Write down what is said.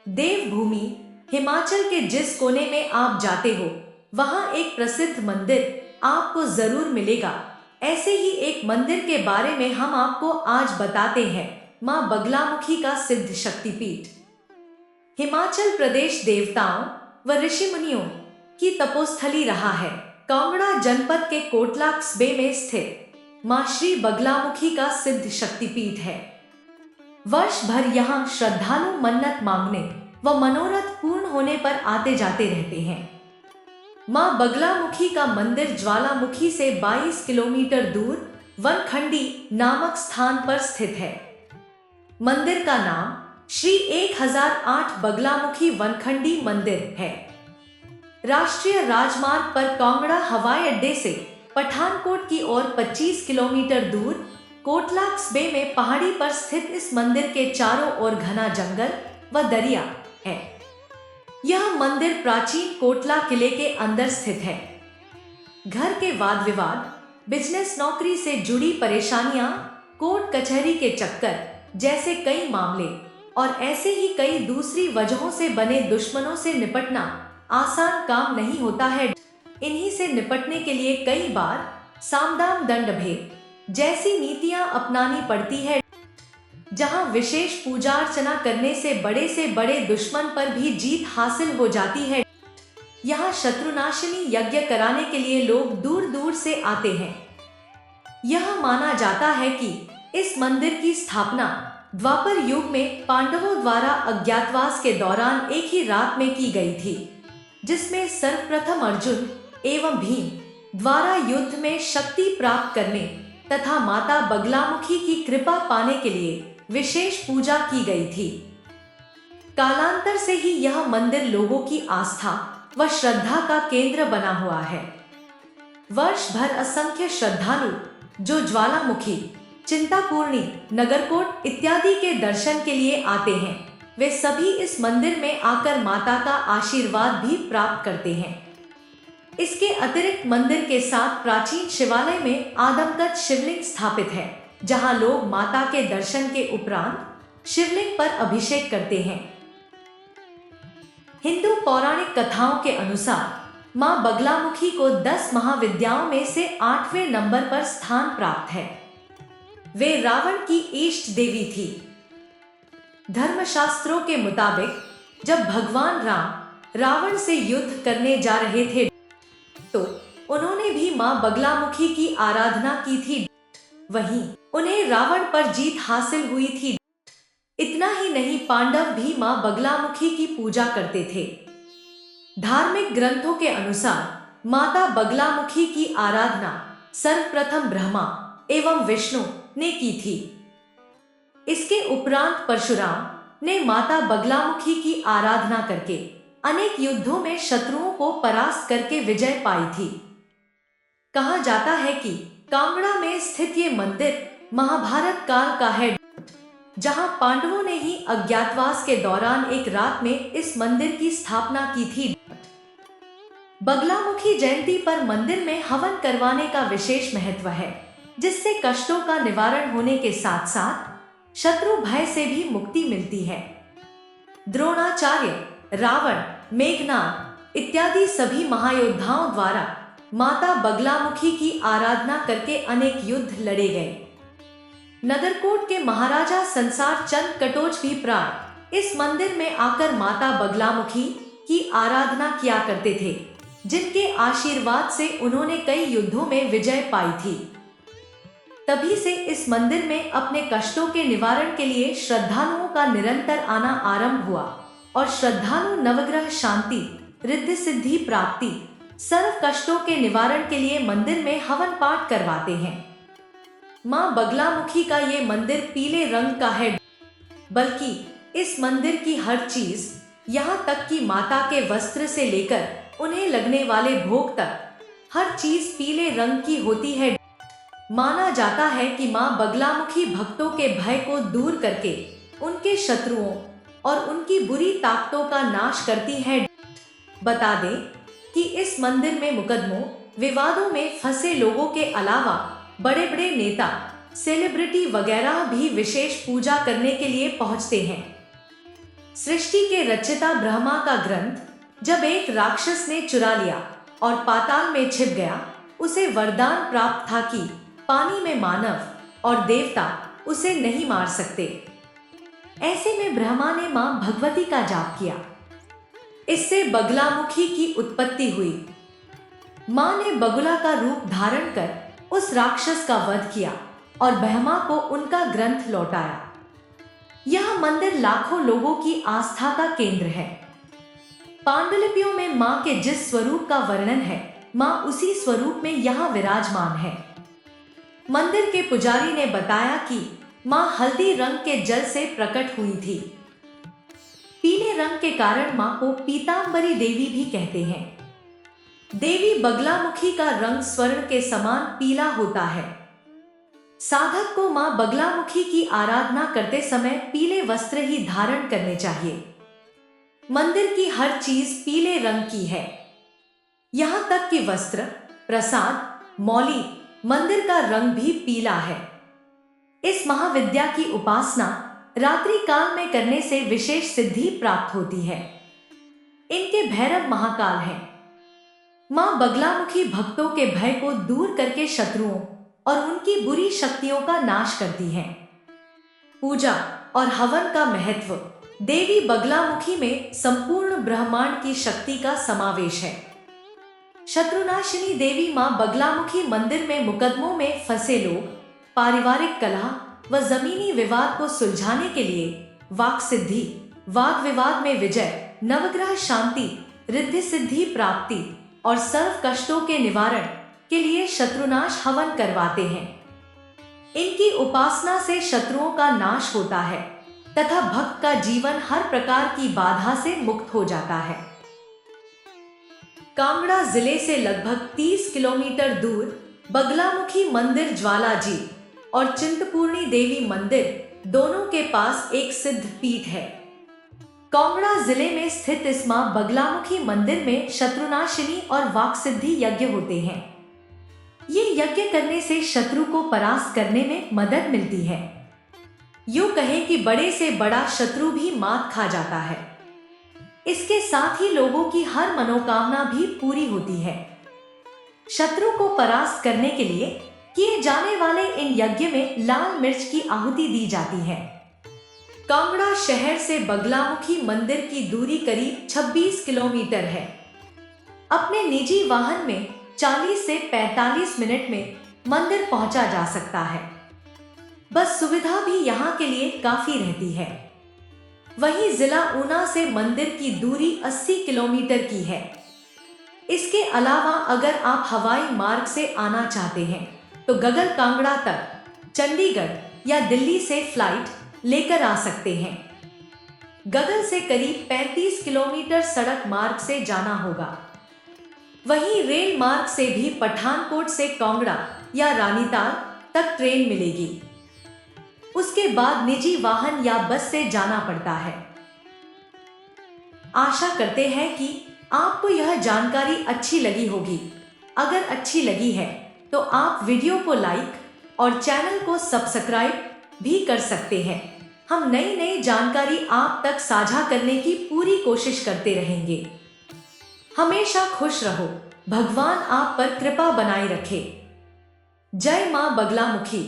देवभूमि हिमाचल के जिस कोने में आप जाते हो वहां एक प्रसिद्ध मंदिर आपको जरूर मिलेगा। ऐसे ही एक मंदिर के बारे में हम आपको आज बताते हैं। मां बगलामुखी का सिद्ध शक्तिपीठ हिमाचल प्रदेश देवताओं व ऋषि मुनियों की तपोस्थली रहा है। कांगड़ा जनपद के कोटला कस्बे में स्थित मां श्री बगलामुखी का सिद्ध शक्तिपीठ है। वर्ष भर यहाँ श्रद्धालु मन्नत मांगने व मनोरथ पूर्ण होने पर आते जाते रहते हैं। मां बगलामुखी का मंदिर ज्वालामुखी से 22 किलोमीटर दूर वनखंडी नामक स्थान पर स्थित है। मंदिर का नाम श्री 1008 बगलामुखी वनखंडी मंदिर है। राष्ट्रीय राजमार्ग पर कांगड़ा हवाई अड्डे से पठानकोट की ओर 25 किलोमीटर दूर कोटला कस्बे में पहाड़ी पर स्थित इस मंदिर के चारों ओर घना जंगल व दरिया है। यह मंदिर प्राचीन कोटला किले के अंदर स्थित है। घर के वाद विवाद, बिजनेस नौकरी से जुड़ी परेशानियां, कोर्ट कचहरी के चक्कर जैसे कई मामले और ऐसे ही कई दूसरी वजहों से बने दुश्मनों से निपटना आसान काम नहीं होता है। इन्हीं से निपटने के लिए कई बार सामदान दंड भेद जैसी नीतियां अपनानी पड़ती है, जहां विशेष पूजा अर्चना करने से बड़े दुश्मन पर भी जीत हासिल हो जाती है। यहाँ शत्रुनाशिनी यज्ञ कराने के लिए लोग दूर दूर से आते हैं। यह माना जाता है कि इस मंदिर की स्थापना द्वापर युग में पांडवों द्वारा अज्ञातवास के दौरान एक ही रात में की गई थी, जिसमें सर्वप्रथम अर्जुन एवं भीम द्वारा युद्ध में शक्ति प्राप्त करने तथा माता बगलामुखी की कृपा पाने के लिए विशेष पूजा की गई थी। कालांतर से ही यह मंदिर लोगों की आस्था व श्रद्धा का केंद्र बना हुआ है। वर्ष भर असंख्य श्रद्धालु जो ज्वालामुखी, चिंतापूर्णी, नगरकोट इत्यादि के दर्शन के लिए आते हैं, वे सभी इस मंदिर में आकर माता का आशीर्वाद भी प्राप्त करते हैं। इसके अतिरिक्त मंदिर के साथ प्राचीन शिवालय में आदमकद शिवलिंग स्थापित है, जहां लोग माता के दर्शन के उपरांत शिवलिंग पर अभिषेक करते हैं। हिंदू पौराणिक कथाओं के अनुसार मां बगलामुखी को 10 महाविद्याओं में से 8वें नंबर पर स्थान प्राप्त है। वे रावण की इष्ट देवी थी। धर्मशास्त्रों के मुताबिक जब भगवान राम रावण से युद्ध करने जा रहे थे तो उन्होंने भी मां बगलामुखी की आराधना की थी। वहीं उन्हें रावण पर जीत हासिल हुई थी। इतना ही नहीं, पांडव भी मां बगलामुखी की पूजा करते थे। धार्मिक ग्रंथों के अनुसार माता बगलामुखी की आराधना सर्वप्रथम ब्रह्मा एवं विष्णु ने की थी। इसके उपरांत परशुराम ने माता बगलामुखी की आराधना करके अनेक युद्धों में शत्रुओं को परास्त करके विजय पाई थी। कहा जाता है कि कांगड़ा में स्थित ये मंदिर महाभारत काल का है, जहां पांडवों ने ही अज्ञातवास के दौरान एक रात में इस मंदिर की स्थापना की थी। बगलामुखी जयंती पर मंदिर में हवन करवाने का विशेष महत्व है, जिससे कष्टों का निवारण होने के साथ साथ शत्रु भय से भी मुक्ति मिलती है। द्रोणाचार्य, रावण, मेघनाद इत्यादि सभी महायोद्धाओं द्वारा माता बगलामुखी की आराधना करके अनेक युद्ध लड़े गए। नगरकोट के महाराजा संसार चंद कटोच भी प्राय इस मंदिर में आकर माता बगलामुखी की आराधना किया करते थे, जिनके आशीर्वाद से उन्होंने कई युद्धों में विजय पाई थी। तभी से इस मंदिर में अपने कष्टों के निवारण के लिए श्रद्धालुओं का निरंतर आना आरंभ हुआ और श्रद्धालु नवग्रह शांति, रिद्धि सिद्धि प्राप्ति, सर्व कष्टों के निवारण के लिए मंदिर में हवन पाठ करवाते हैं। मां बगलामुखी का ये मंदिर पीले रंग का है, बल्कि इस मंदिर की हर चीज, यहाँ तक कि माता के वस्त्र से लेकर उन्हें लगने वाले भोग तक, हर चीज पीले रंग की होती है। माना जाता है कि मां बगलामुखी भक्तों के भय को दूर करके उनके शत्रुओं और उनकी बुरी ताकतों का नाश करती है। बता दें कि इस मंदिर में मुकदमों, विवादों में फंसे लोगों के अलावा बड़े बड़े नेता, सेलिब्रिटी वगैरह भी विशेष पूजा करने के लिए पहुंचते हैं। सृष्टि के रचयिता ब्रह्मा का ग्रंथ जब एक राक्षस ने चुरा लिया और पाताल में छिप गया, उसे वरदान प्राप्त था कि पानी में मानव और देवता उसे नहीं मार सकते। ऐसे में ब्रह्मा ने मां भगवती का जाप किया। इससे बगलामुखी की उत्पत्ति हुई। मां ने बगुला का रूप धारण कर उस राक्षस का वध किया और ब्रह्मा को उनका ग्रंथ लौटाया। यह मंदिर लाखों लोगों की आस्था का केंद्र है। पांडुलिपियों में मां के जिस स्वरूप का वर्णन है, मां उसी स्वरूप में यहाँ विराजमान है। मंदिर के पुजारी ने बताया कि मां हल्दी रंग के जल से प्रकट हुई थी। पीले रंग के कारण मां को पीतांबरी देवी भी कहते हैं। देवी बगलामुखी का रंग स्वर्ण के समान पीला होता है। साधक को मां बगलामुखी की आराधना करते समय पीले वस्त्र ही धारण करने चाहिए। मंदिर की हर चीज पीले रंग की है, यहां तक कि वस्त्र, प्रसाद, मौली, मंदिर का रंग भी पीला है। इस महाविद्या की उपासना रात्रि काल में करने से विशेष सिद्धि प्राप्त होती है। इनके भैरव महाकाल हैं। मां बगलामुखी भक्तों के भय को दूर करके शत्रुओं और उनकी बुरी शक्तियों का नाश करती हैं। पूजा और हवन का महत्व। देवी बगलामुखी में संपूर्ण ब्रह्मांड की शक्ति का समावेश है। शत्रुनाशिनी देवी मां बगलामुखी मंदिर में मुकदमों में फंसे लोग, पारिवारिक कलह व जमीनी विवाद को सुलझाने के लिए वाक सिद्धि, वाद विवाद में विजय, नवग्रह शांति, रिद्धि सिद्धि प्राप्ति और सर्व कष्टों के निवारण के लिए शत्रुनाश हवन करवाते हैं। इनकी उपासना से शत्रुओं का नाश होता है तथा भक्त का जीवन हर प्रकार की बाधा से मुक्त हो जाता है। कांगड़ा जिले से लगभग 30 किलोमीटर दूर बगलामुखी मंदिर ज्वालाजी और चिंतपूर्णी देवी मंदिर दोनों के पास एक सिद्ध पीठ है। कांगड़ा जिले में स्थित इस मां बगलामुखी मंदिर में शत्रुनाशिनी और वाक सिद्धि यज्ञ होते हैं। ये यज्ञ करने से शत्रु को परास्त करने में मदद मिलती है। यूं कहें कि बड़े से बड़ा शत्रु भी मात खा जाता है। इसके साथ ही लोगों की हर मनोकामना भी पूरी होती है। शत्रु को परास्त करने के लिए किए जाने वाले इन यज्ञ में लाल मिर्च की आहुति दी जाती है। कांगड़ा शहर से बगलामुखी मंदिर की दूरी करीब 26 किलोमीटर है। अपने निजी वाहन में 40 से 45 मिनट में मंदिर पहुंचा जा सकता है। बस सुविधा भी यहाँ के लिए काफी रहती है। वहीं जिला ऊना से मंदिर की दूरी 80 किलोमीटर की है। इसके अलावा अगर आप हवाई मार्ग से आना चाहते हैं तो गगल कांगड़ा तक चंडीगढ़ या दिल्ली से फ्लाइट लेकर आ सकते हैं। गगल से करीब 35 किलोमीटर सड़क मार्ग से जाना होगा। वहीं रेल मार्ग से भी पठानकोट से कांगड़ा या रानीताल तक ट्रेन मिलेगी। उसके बाद निजी वाहन या बस से जाना पड़ता है। आशा करते हैं कि आपको यह जानकारी अच्छी लगी होगी। अगर अच्छी लगी है तो आप वीडियो को लाइक और चैनल को सब्सक्राइब भी कर सकते हैं। हम नई नई जानकारी आप तक साझा करने की पूरी कोशिश करते रहेंगे। हमेशा खुश रहो, भगवान आप पर कृपा बनाए रखे। जय मां बगलामुखी।